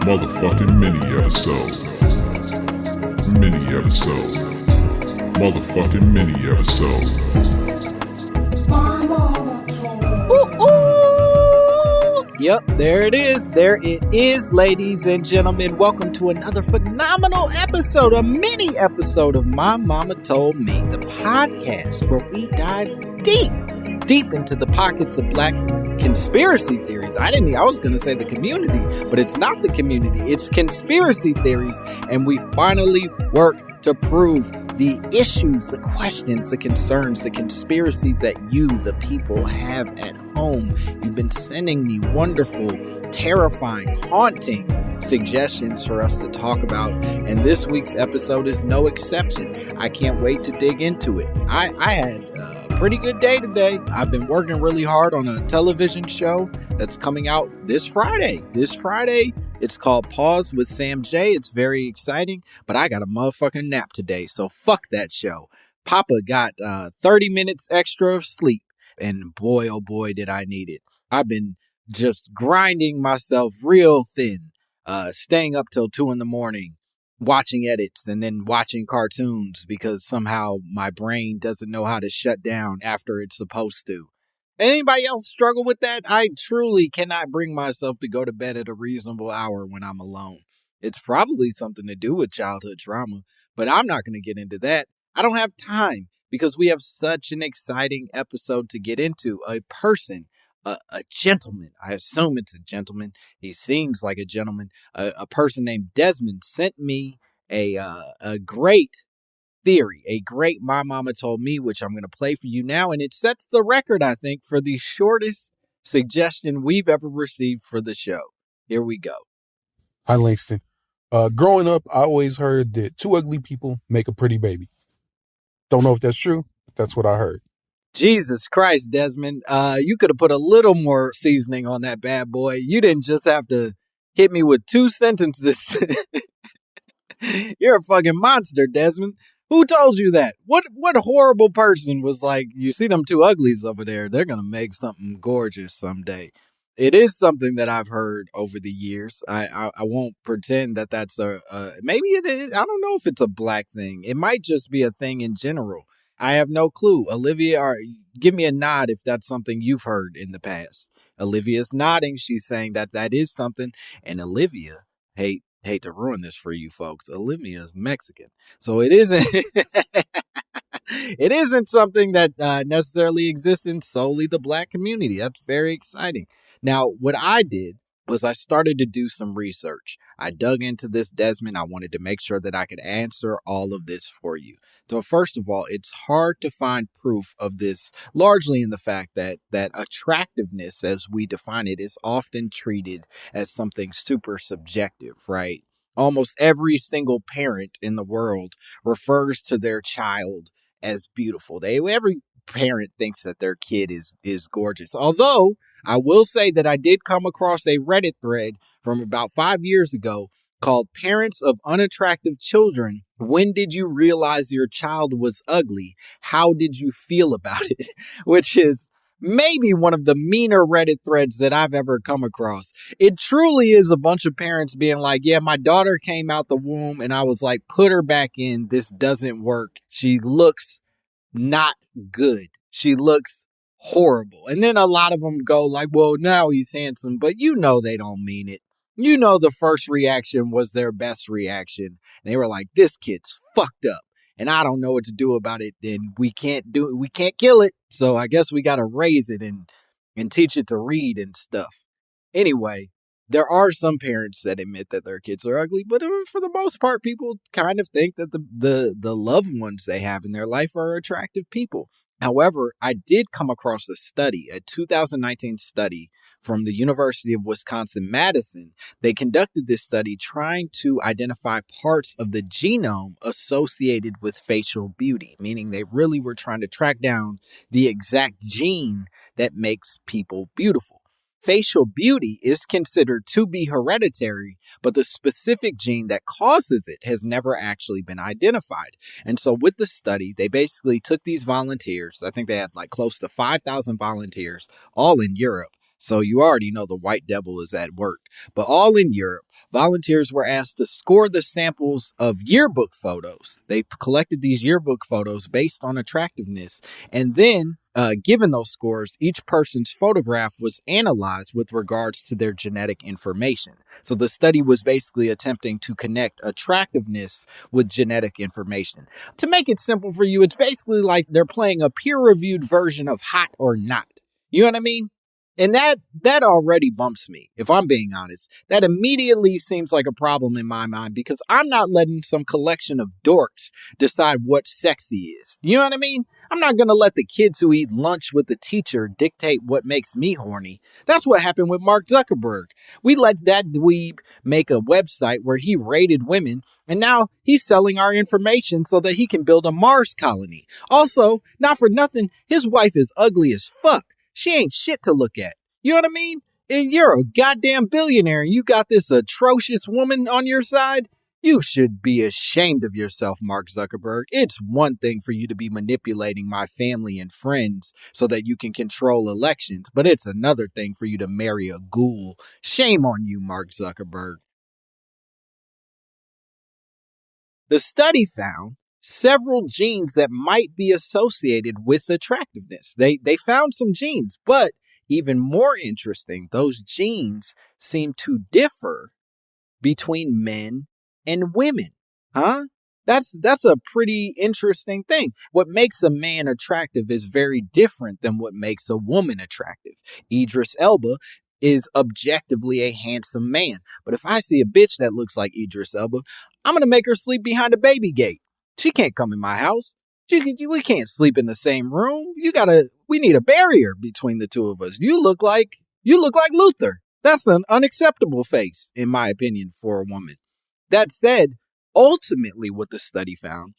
Motherfucking mini episode. Mini episode. Motherfucking mini episode. Yep, there it is. There it is, ladies and gentlemen. Welcome to another phenomenal episode, a mini episode of My Mama Told Me, the podcast where we dive deep into the pockets of black conspiracy theories. I was going to say the community, but it's not the community. It's conspiracy theories. And we finally work to prove the issues, the questions, the concerns, the conspiracies that you, the people, have at home. You've been sending me wonderful, terrifying, haunting suggestions for us to talk about, and this week's episode is no exception. I can't wait to dig into it. I had a pretty good day today. I've been working really hard on a television show that's coming out this Friday. It's called Pause with Sam J. It's very exciting, but I got a motherfucking nap today, so fuck that show. Papa got 30 minutes extra of sleep, and boy, oh boy, did I need it. I've been just grinding myself real thin, staying up till 2 a.m, watching edits and then watching cartoons because somehow my brain doesn't know how to shut down after it's supposed to. Anybody else struggle with that? I truly cannot bring myself to go to bed at a reasonable hour when I'm alone. It's probably something to do with childhood trauma, but I'm not going to get into that. I don't have time because we have such an exciting episode to get into. A person, a gentleman, I assume it's a gentleman. He seems like a gentleman. A person named Desmond sent me a great theory, a great My Mama Told Me, which I'm going to play for you now. And it sets the record, I think, for the shortest suggestion we've ever received for the show. Here we go. Hi, Langston. Growing up, I always heard that two ugly people make a pretty baby. Don't know if that's true, but that's what I heard. Jesus Christ, Desmond. You could have put a little more seasoning on that bad boy. You didn't just have to hit me with 2 sentences. You're a fucking monster, Desmond. Who told you that? What horrible person was like, you see them two uglies over there, they're going to make something gorgeous someday. It is something that I've heard over the years. I won't pretend that that's maybe it is. I don't know if it's a black thing. It might just be a thing in general. I have no clue. Olivia, give me a nod if that's something you've heard in the past. Olivia's nodding. She's saying that is something. And Olivia, hate to ruin this for you folks, Olivia's Mexican. So it isn't it isn't something that necessarily exists in solely the black community. That's very exciting. Now, what I did was I started to do some research. I dug into this, Desmond. I wanted to make sure that I could answer all of this for you. So first of all, it's hard to find proof of this, largely in the fact that attractiveness, as we define it, is often treated as something super subjective, right? Almost every single parent in the world refers to their child as beautiful. Every parent thinks that their kid is gorgeous. Although I will say that I did come across a Reddit thread from about 5 years ago called Parents of Unattractive Children. When did you realize your child was ugly? How did you feel about it? Which is maybe one of the meaner Reddit threads that I've ever come across. It truly is a bunch of parents being like, yeah, my daughter came out the womb and I was like, put her back in. This doesn't work. She looks not good. She looks horrible. And then a lot of them go like, well, now he's handsome, but you know they don't mean it. You know the first reaction was their best reaction. And they were like, this kid's fucked up and I don't know what to do about it. And we can't kill it. So I guess we got to raise it and teach it to read and stuff. Anyway, there are some parents that admit that their kids are ugly, but for the most part, people kind of think that the loved ones they have in their life are attractive people. However, I did come across a 2019 study from the University of Wisconsin-Madison. They conducted this study trying to identify parts of the genome associated with facial beauty, meaning they really were trying to track down the exact gene that makes people beautiful. Facial beauty is considered to be hereditary, but the specific gene that causes it has never actually been identified. And so with the study, they basically took these volunteers. I think they had like close to 5,000 volunteers, all in Europe. So you already know the white devil is at work. But all in Europe, volunteers were asked to score the samples of yearbook photos. They collected these yearbook photos based on attractiveness. And then, given those scores, each person's photograph was analyzed with regards to their genetic information. So the study was basically attempting to connect attractiveness with genetic information. To make it simple for you, it's basically like they're playing a peer-reviewed version of Hot or Not. You know what I mean? And that already bumps me, if I'm being honest. That immediately seems like a problem in my mind because I'm not letting some collection of dorks decide what sexy is. You know what I mean? I'm not going to let the kids who eat lunch with the teacher dictate what makes me horny. That's what happened with Mark Zuckerberg. We let that dweeb make a website where he rated women, and now he's selling our information so that he can build a Mars colony. Also, not for nothing, his wife is ugly as fuck. She ain't shit to look at. You know what I mean? And you're a goddamn billionaire and you got this atrocious woman on your side. You should be ashamed of yourself, Mark Zuckerberg. It's one thing for you to be manipulating my family and friends so that you can control elections, but it's another thing for you to marry a ghoul. Shame on you, Mark Zuckerberg. The study found several genes that might be associated with attractiveness. They found some genes, but even more interesting, those genes seem to differ between men and women. Huh? That's a pretty interesting thing. What makes a man attractive is very different than what makes a woman attractive. Idris Elba is objectively a handsome man, but if I see a bitch that looks like Idris Elba, I'm going to make her sleep behind a baby gate. She can't come in my house. We can't sleep in the same room. We need a barrier between the two of us. You look like Luther. That's an unacceptable face, in my opinion, for a woman. That said, ultimately what the study found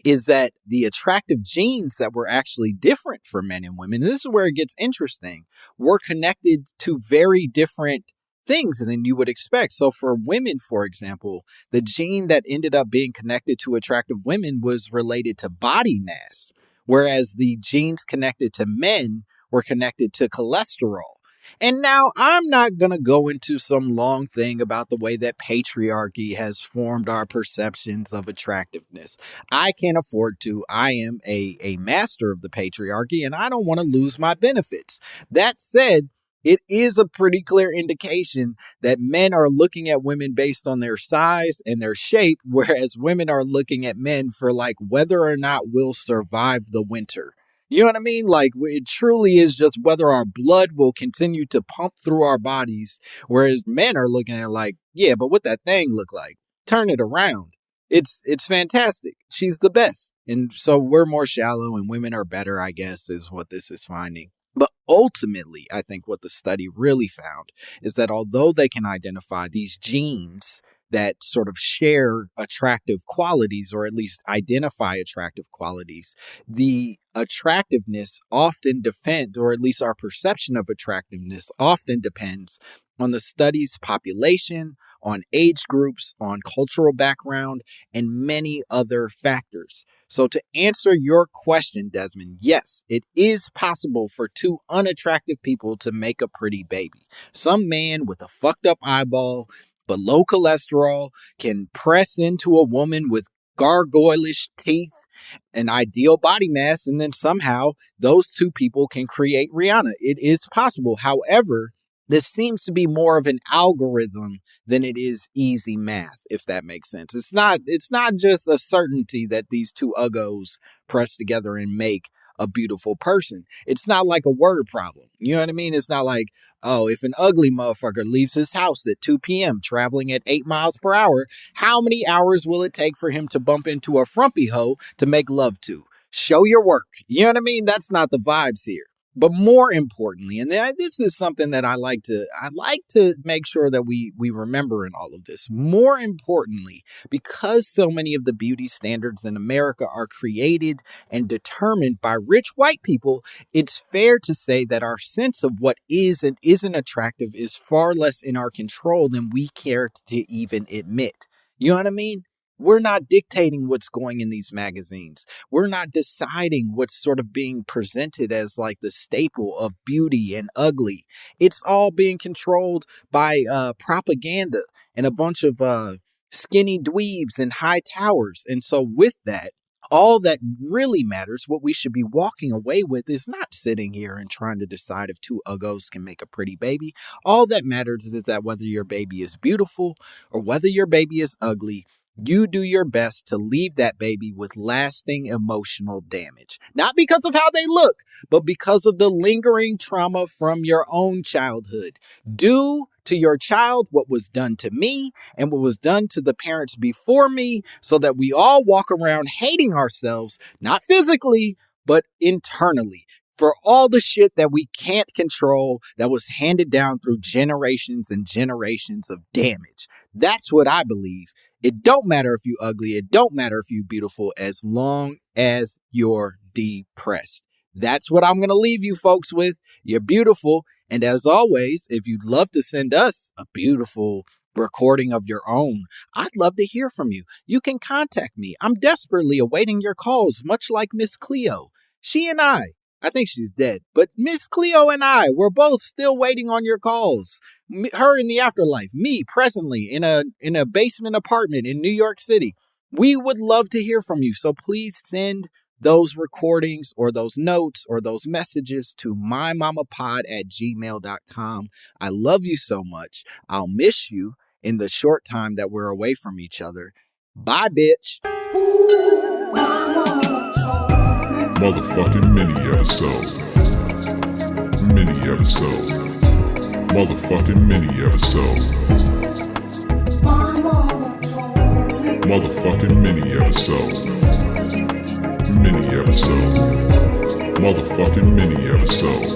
is that the attractive genes that were actually different for men and women, and this is where it gets interesting, were connected to very different things than you would expect. So for women, for example, the gene that ended up being connected to attractive women was related to body mass, whereas the genes connected to men were connected to cholesterol. And now I'm not going to go into some long thing about the way that patriarchy has formed our perceptions of attractiveness. I can't afford to. I am a master of the patriarchy and I don't want to lose my benefits. That said, it is a pretty clear indication that men are looking at women based on their size and their shape, whereas women are looking at men for like whether or not we'll survive the winter. You know what I mean? Like, it truly is just whether our blood will continue to pump through our bodies, whereas men are looking at like, yeah, but what that thing look like? Turn it around. It's fantastic. She's the best. And so we're more shallow and women are better, I guess, is what this is finding. But ultimately, I think what the study really found is that although they can identify these genes that sort of share attractive qualities, or at least identify attractive qualities, the attractiveness often depends, or at least our perception of attractiveness often depends on the study's population, on age groups, on cultural background, and many other factors. So to answer your question, Desmond, yes, it is possible for two unattractive people to make a pretty baby. Some man with a fucked up eyeball but low cholesterol can press into a woman with gargoylish teeth, an ideal body mass, and then somehow those two people can create Rihanna. It is possible. However, this seems to be more of an algorithm than it is easy math, if that makes sense. It's not just a certainty that these two uggos press together and make a beautiful person. It's not like a word problem. You know what I mean? It's not like, oh, if an ugly motherfucker leaves his house at 2 p.m. traveling at 8 miles per hour, how many hours will it take for him to bump into a frumpy hoe to make love to? Show your work. You know what I mean? That's not the vibes here. But more importantly, and this is something that I like to make sure that we remember in all of this. More importantly, because so many of the beauty standards in America are created and determined by rich white people, it's fair to say that our sense of what is and isn't attractive is far less in our control than we care to even admit. You know what I mean? We're not dictating what's going in these magazines. We're not deciding what's sort of being presented as like the staple of beauty and ugly. It's all being controlled by propaganda and a bunch of skinny dweebs in high towers. And so with that, all that really matters, what we should be walking away with, is not sitting here and trying to decide if two uggos can make a pretty baby. All that matters is that whether your baby is beautiful or whether your baby is ugly, you do your best to leave that baby with lasting emotional damage. Not because of how they look, but because of the lingering trauma from your own childhood. Do to your child what was done to me and what was done to the parents before me, so that we all walk around hating ourselves, not physically, but internally, for all the shit that we can't control that was handed down through generations and generations of damage. That's what I believe. It don't matter if you ugly. It don't matter if you beautiful, as long as you're depressed. That's what I'm going to leave you folks with. You're beautiful. And as always, if you'd love to send us a beautiful recording of your own, I'd love to hear from you. You can contact me. I'm desperately awaiting your calls, much like Miss Cleo. She and I think she's dead, but Miss Cleo and I, we're both still waiting on your calls. Her in the afterlife, me presently in a basement apartment in New York City. We would love to hear from you. So please send those recordings or those notes or those messages to mymommapod@gmail.com. I love you so much. I'll miss you in the short time that we're away from each other. Bye, bitch. Motherfucking mini episode. Mini episode. Motherfucking mini episode. Motherfucking mini episode. Mini episode. Motherfucking mini episode.